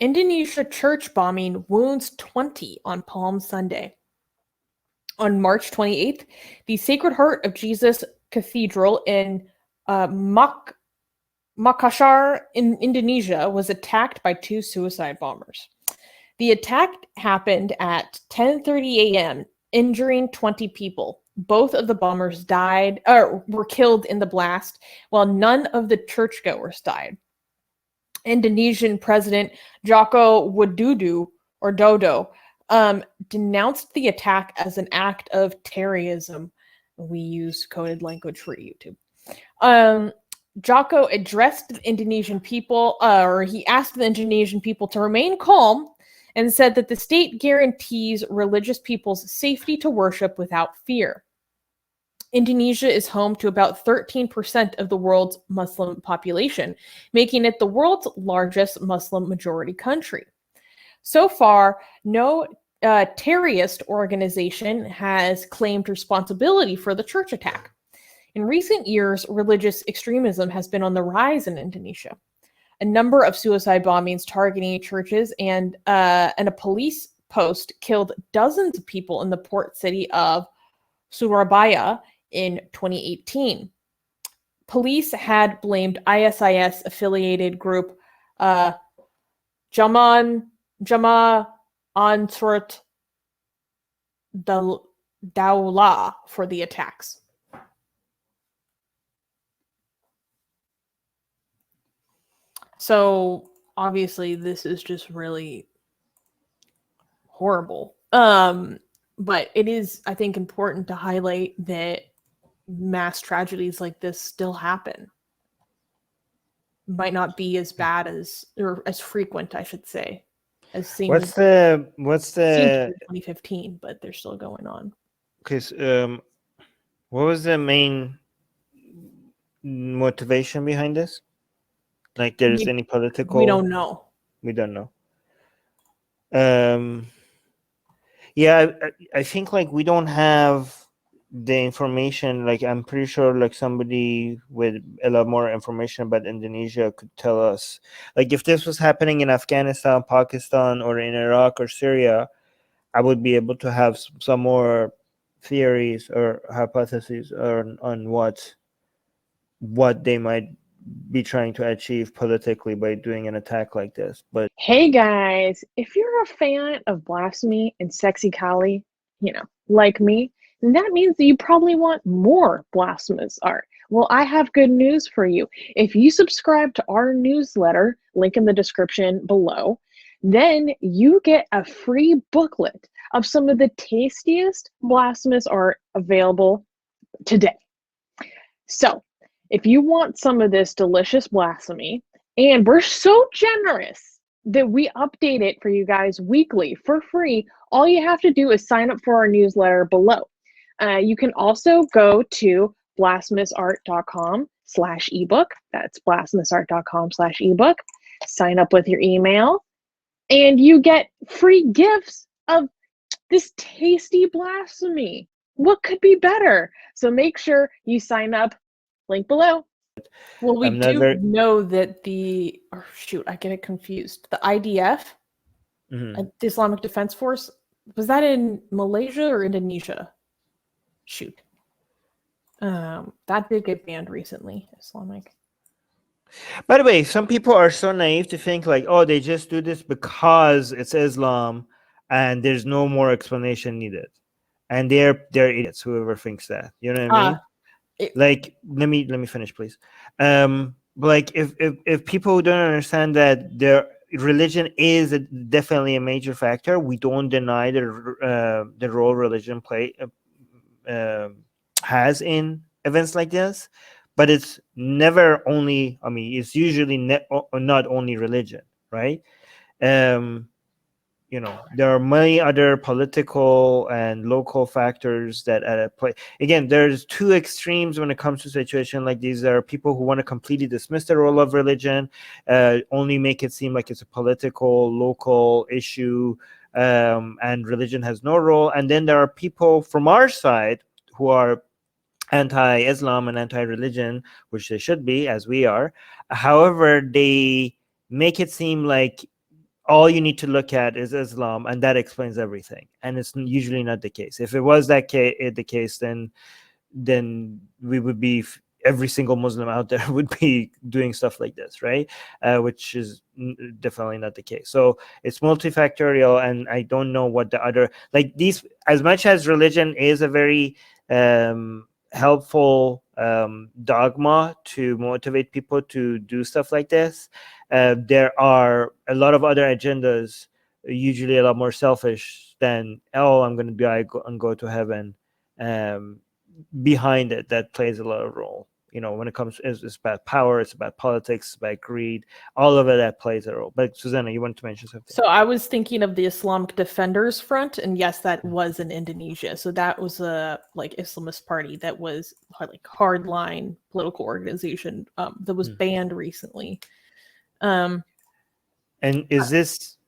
Indonesia church bombing wounds 20 on Palm Sunday. On March 28th, the Sacred Heart of Jesus Cathedral in Makassar in Indonesia was attacked by two suicide bombers. The attack happened at 10:30 a.m., injuring 20 people. Both of the bombers were killed in the blast, while none of the churchgoers died. Indonesian President Joko Widodo, or Dodo, denounced the attack as an act of terrorism. We use coded language for YouTube. Joko addressed the Indonesian people, or he asked the Indonesian people to remain calm and said that the state guarantees religious people's safety to worship without fear. Indonesia is home to about 13% of the world's Muslim population, making it the world's largest Muslim majority country. So far, no terrorist organization has claimed responsibility for the church attack. In recent years, religious extremism has been on the rise in Indonesia. A number of suicide bombings targeting churches and a police post killed dozens of people in the port city of Surabaya in 2018. Police had blamed ISIS-affiliated group Jama Ansarut Daulah for the attacks. So obviously this is just really horrible. But it is, I think, important to highlight that mass tragedies like this still happen. Might not be as bad as, or as frequent, I should say, as seen. What's the 2015, but they're still going on. Because what was the main motivation behind this? Like, there's any political? We don't know. We don't know. Yeah, I think like we don't have the information. Like, I'm pretty sure like somebody with a lot more information about Indonesia could tell us. Like, if this was happening in Afghanistan, Pakistan, or in Iraq or Syria, I would be able to have some more theories or hypotheses on what they might be trying to achieve politically by doing an attack like this. But hey guys, if you're a fan of blasphemy and sexy Kali, like me, then that means that you probably want more blasphemous art. Well, I have good news for you. If you subscribe to our newsletter, link in the description below, then you get a free booklet of some of the tastiest blasphemous art available today. So if you want some of this delicious blasphemy, and we're so generous that we update it for you guys weekly for free, all you have to do is sign up for our newsletter below. You can also go to blasphemousart.com/ebook. That's blasphemousart.com/ebook. Sign up with your email, and you get free gifts of this tasty blasphemy. What could be better? So make sure you sign up. Link below. Well, we do know that I get it confused. The IDF, the Islamic Defense Force, was that in Malaysia or Indonesia? Shoot. That did get banned recently, Islamic. By the way, some people are so naive to think like, oh, they just do this because it's Islam and there's no more explanation needed. And they're idiots, whoever thinks that. You know what I mean? Like, let me finish, please. Like, if people don't understand that their religion is definitely a major factor, we don't deny the role religion has in events like this, but it's never only. I mean, it's usually not only religion, right? There are many other political and local factors that play. Again, there's two extremes when it comes to a situation like these. There are people who want to completely dismiss the role of religion, only make it seem like it's a political, local issue, and religion has no role. And then there are people from our side who are anti-Islam and anti-religion, which they should be, as we are. However, they make it seem like all you need to look at is Islam, and that explains everything. And it's usually not the case. If it was the case, then we would be, every single Muslim out there would be doing stuff like this, right? Which is definitely not the case. So it's multifactorial, and I don't know what the other, like these, as much as religion is a very helpful dogma to motivate people to do stuff like this, there are a lot of other agendas, usually a lot more selfish than, oh, I'm going to die and go to heaven, behind it, that plays a lot of role. When it comes, it's about power, it's about politics, it's about greed, all of it that plays a role. But Susanna, you wanted to mention something. So I was thinking of the Islamic Defenders Front, and yes, that was in Indonesia. So that was a Islamist party that was hardline political organization that was banned recently. And is this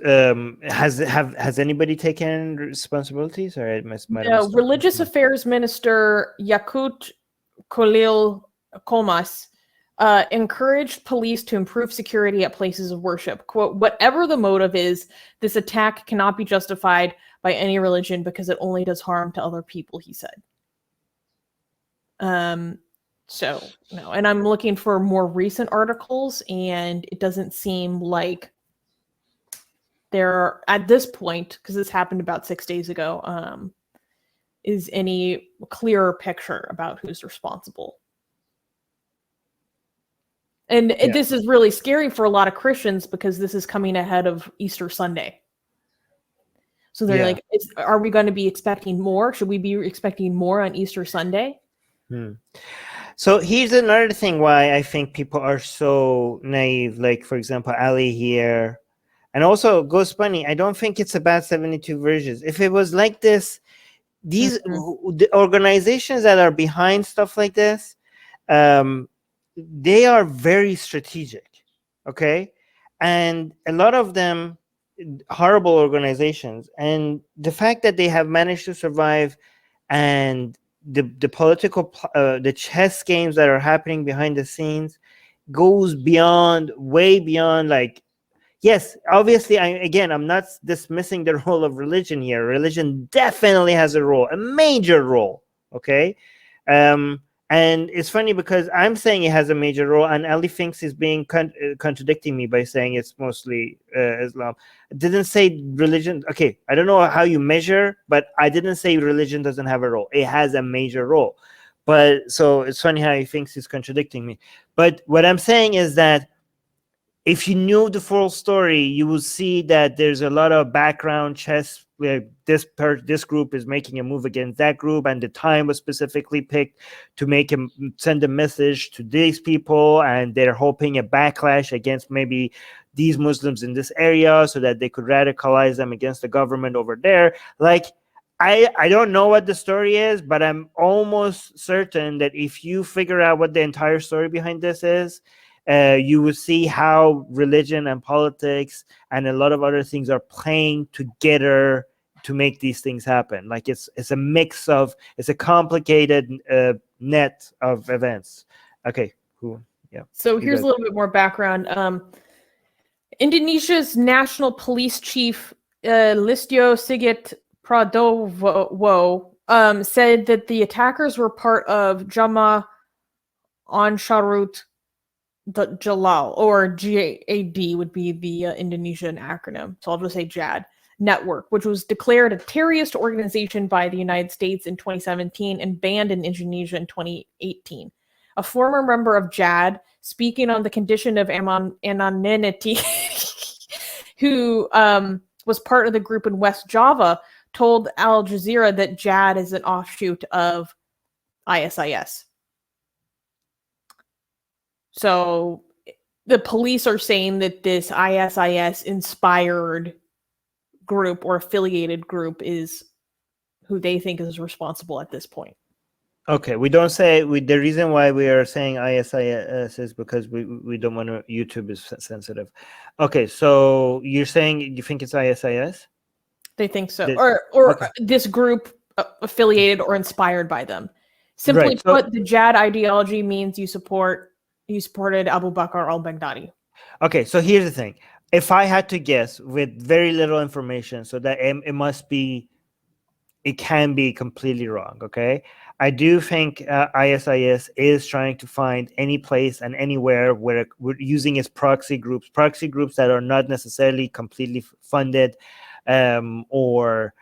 has anybody taken responsibilities, or the religious affairs minister Yakut Khalil Komas encouraged police to improve security at places of worship. Quote, whatever the motive is, this attack cannot be justified by any religion because it only does harm to other people, he said. So, no, and I'm looking for more recent articles, and it doesn't seem like there are, at this point, because this happened about 6 days ago, is any clearer picture about who's responsible. And this is really scary for a lot of Christians because this is coming ahead of Easter Sunday. So they're like, are we going to be expecting more? Should we be expecting more on Easter Sunday? So here's another thing why I think people are so naive. Like, for example, Ali here. And also, Ghost Bunny, I don't think it's about 72 versions. If it was like this, these the organizations that are behind stuff like this, they are very strategic, okay? And a lot of them, horrible organizations. And the fact that they have managed to survive, and the political, the chess games that are happening behind the scenes goes beyond, way beyond, like, yes, obviously, I'm not dismissing the role of religion here. Religion definitely has a role, a major role, okay? And it's funny because I'm saying it has a major role, and Ali thinks he's being contradicting me by saying it's mostly Islam. I didn't say religion. Okay, I don't know how you measure, but I didn't say religion doesn't have a role. It has a major role. But so it's funny how he thinks he's contradicting me. But what I'm saying is that if you knew the full story, you will see that there's a lot of background chess. This group is making a move against that group, and the time was specifically picked to send a message to these people, and they're hoping a backlash against maybe these Muslims in this area so that they could radicalize them against the government over there. Like, I don't know what the story is, but I'm almost certain that if you figure out what the entire story behind this is, you will see how religion and politics and a lot of other things are playing together to make these things happen. Like, it's a mix of, it's a complicated net of events. Okay, cool. Yeah. So here's a little bit more background. Indonesia's national police chief, Listio Sigit Prabowo, said that the attackers were part of Jamaah Ansharut Jalal, or JAD would be the Indonesian acronym. So I'll just say JAD network, which was declared a terrorist organization by the United States in 2017 and banned in Indonesia in 2018. A former member of JAD, speaking on the condition of anonymity, who was part of the group in West Java, told Al Jazeera that JAD is an offshoot of ISIS. So the police are saying that this ISIS-inspired group or affiliated group is who they think is responsible at this point. Okay, we don't say the reason why we are saying ISIS is because we don't want to. YouTube is sensitive. Okay, so you're saying you think it's ISIS? They think so, or okay. This group affiliated or inspired by them. Simply put, the JAD ideology means you supported Abu Bakr al-Baghdadi. Okay, so here's the thing. if I had to guess with very little information, so that it can be completely wrong. Okay, I do think ISIS is trying to find any place and anywhere where we're using its proxy groups that are not necessarily completely funded, or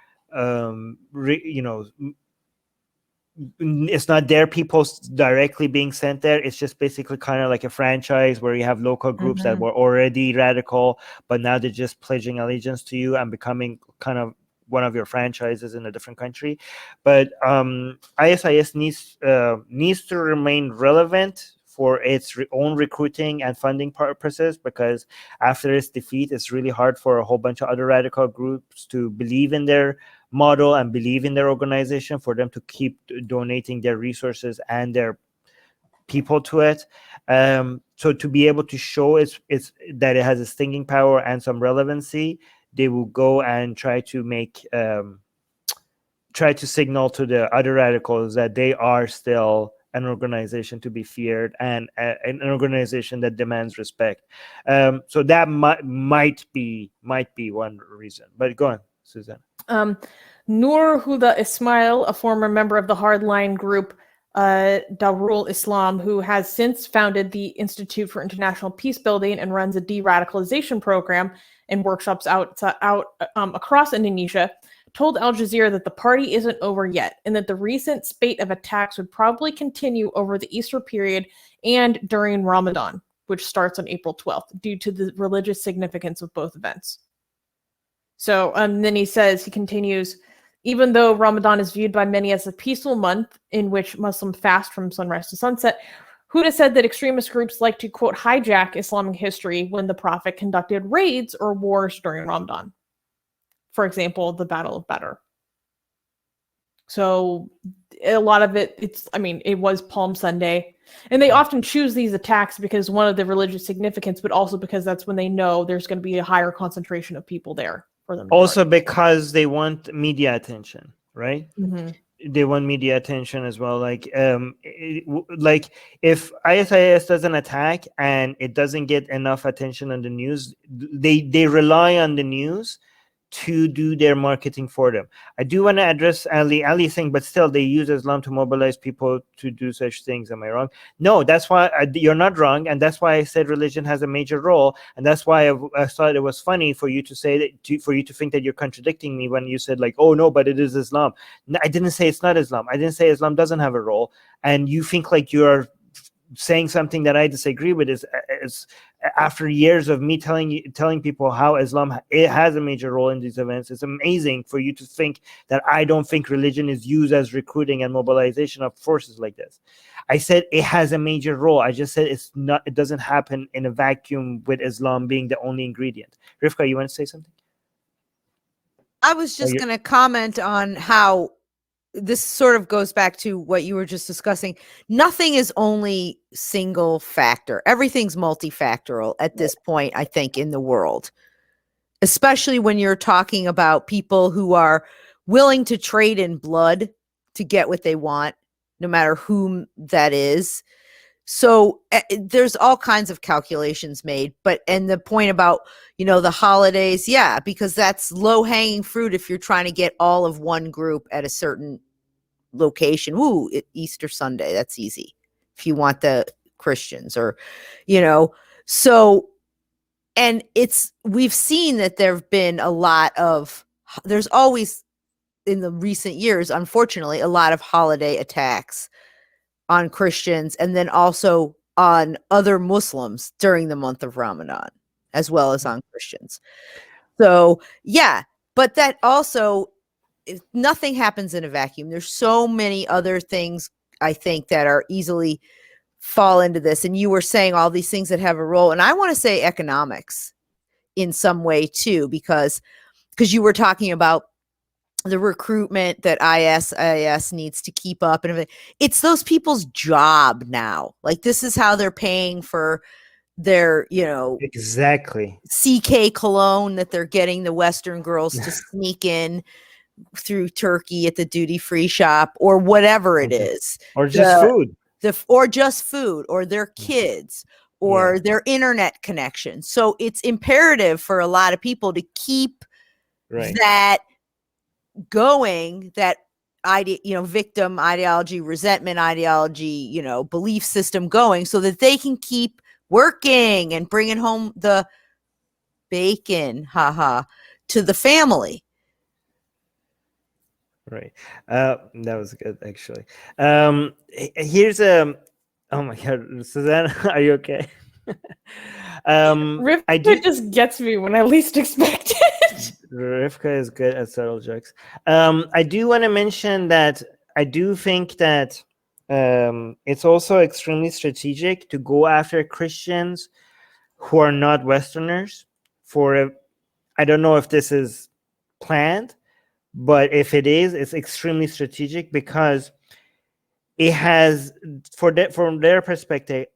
it's not their people directly being sent there. It's just basically kind of like a franchise where you have local groups that were already radical, but now they're just pledging allegiance to you and becoming kind of one of your franchises in a different country. But ISIS needs to remain relevant for its own recruiting and funding purposes, because after its defeat, it's really hard for a whole bunch of other radical groups to believe in their model and believe in their organization, for them to keep donating their resources and their people to it. So to be able to show it's that it has a stinging power and some relevancy, they will go and try to signal to the other radicals that they are still an organization to be feared and an organization that demands respect. So that might be one reason. But go on, Susanna. Nur Huda Ismail, a former member of the hardline group Darul Islam, who has since founded the Institute for International Peace Building and runs a de-radicalization program and workshops across Indonesia, told Al Jazeera that the party isn't over yet and that the recent spate of attacks would probably continue over the Easter period and during Ramadan, which starts on April 12th, due to the religious significance of both events. So then he continues, even though Ramadan is viewed by many as a peaceful month in which Muslims fast from sunrise to sunset, Huda said that extremist groups like to, quote, hijack Islamic history when the Prophet conducted raids or wars during Ramadan. For example, the Battle of Badr. So a lot of it was Palm Sunday. And they often choose these attacks because one of the religious significance, but also because that's when they know there's going to be a higher concentration of people there for them. Also because they want media attention, right? Mm-hmm. They want media attention as well. Like if ISIS does an attack and it doesn't get enough attention on the news, they rely on the news to do their marketing for them. I do want to address Ali thing, but still they use Islam to mobilize people to do such things. Am I wrong? No, that's why you're not wrong, and that's why I said religion has a major role, and that's why I thought it was funny for you to say that, for you to think that you're contradicting me when you said like, oh no, but it is Islam. No, I didn't say it's not Islam. I didn't say Islam doesn't have a role, and you think like you're saying something that I disagree with is after years of me telling people how Islam it has a major role in these events. It's amazing for you to think that I don't think religion is used as recruiting and mobilization of forces like this. I said it has a major role. I just said it doesn't happen in a vacuum with Islam being the only ingredient. Rivka, you want to say something? I was just going to comment on how this sort of goes back to what you were just discussing. Nothing is only single factor. Everything's multifactorial at this point, I think, in the world, especially when you're talking about people who are willing to trade in blood to get what they want, no matter whom that is. So there's all kinds of calculations made, and the point about, the holidays, yeah, because that's low hanging fruit if you're trying to get all of one group at a certain location. Ooh, Easter Sunday, that's easy. If you want the Christians or, so, and we've seen that there've been there's always in the recent years, unfortunately, a lot of holiday attacks on Christians and then also on other Muslims during the month of Ramadan, as well as on Christians. So, yeah, but that also, nothing happens in a vacuum. There's so many other things, I think, that are easily fall into this. And you were saying all these things that have a role. And I want to say economics in some way, too, because you were talking about the recruitment that ISIS needs to keep up and everything. It's those people's job now. Like, this is how they're paying for their, exactly CK cologne that they're getting the Western girls to sneak in through Turkey at the duty-free shop or whatever it is. Or just food. Or just food or their kids or their internet connection. So it's imperative for a lot of people to keep that going, that victim ideology, resentment ideology, belief system going, so that they can keep working and bringing home the bacon, to the family. Right. That was good, actually. Here's oh my God, Susanna, are you okay? Rivka just gets me when I least expect it. Rivka is good at subtle jokes. I do want to mention that I do think that it's also extremely strategic to go after Christians who are not Westerners. I don't know if this is planned, but if it is, it's extremely strategic because it has, from their perspective,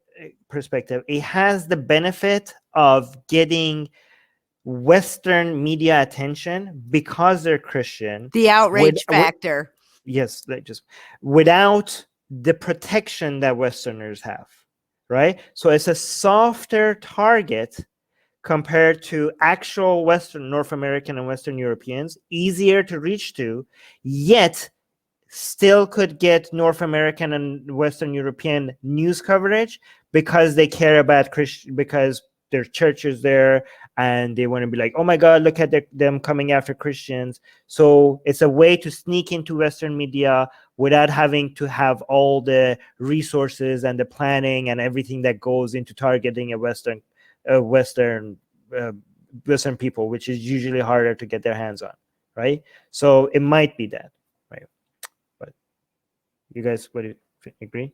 it has the benefit of getting Western media attention because they're Christian. The outrage factor. Yes, just without the protection that Westerners have, right? So it's a softer target compared to actual Western, North American and Western Europeans, easier to reach to, yet still could get North American and Western European news coverage because they care about Christian, because their church is there and they want to be like, oh my God, look at them coming after Christians. So it's a way to sneak into Western media without having to have all the resources and the planning and everything that goes into targeting a Western people, which is usually harder to get their hands on, right? So it might be that, right? But you guys, what do you agree?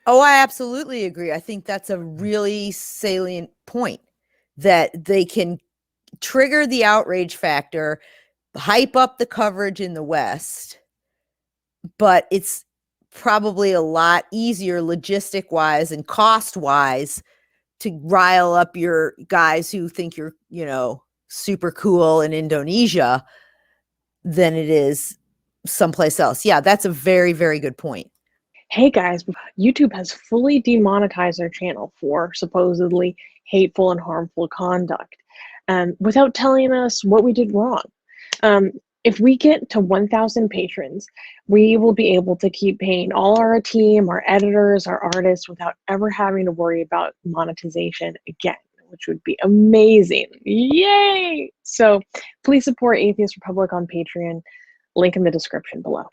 Oh, I absolutely agree. I think that's a really salient point, that they can trigger the outrage factor, hype up the coverage in the West, but it's probably a lot easier logistic wise and cost wise to rile up your guys who think you're, super cool in Indonesia than it is someplace else. Yeah, that's a very, very good point. Hey guys, YouTube has fully demonetized our channel for supposedly hateful and harmful conduct, without telling us what we did wrong. If we get to 1,000 patrons, we will be able to keep paying all our team, our editors, our artists, without ever having to worry about monetization again, which would be amazing. Yay! So please support Atheist Republic on Patreon. Link in the description below.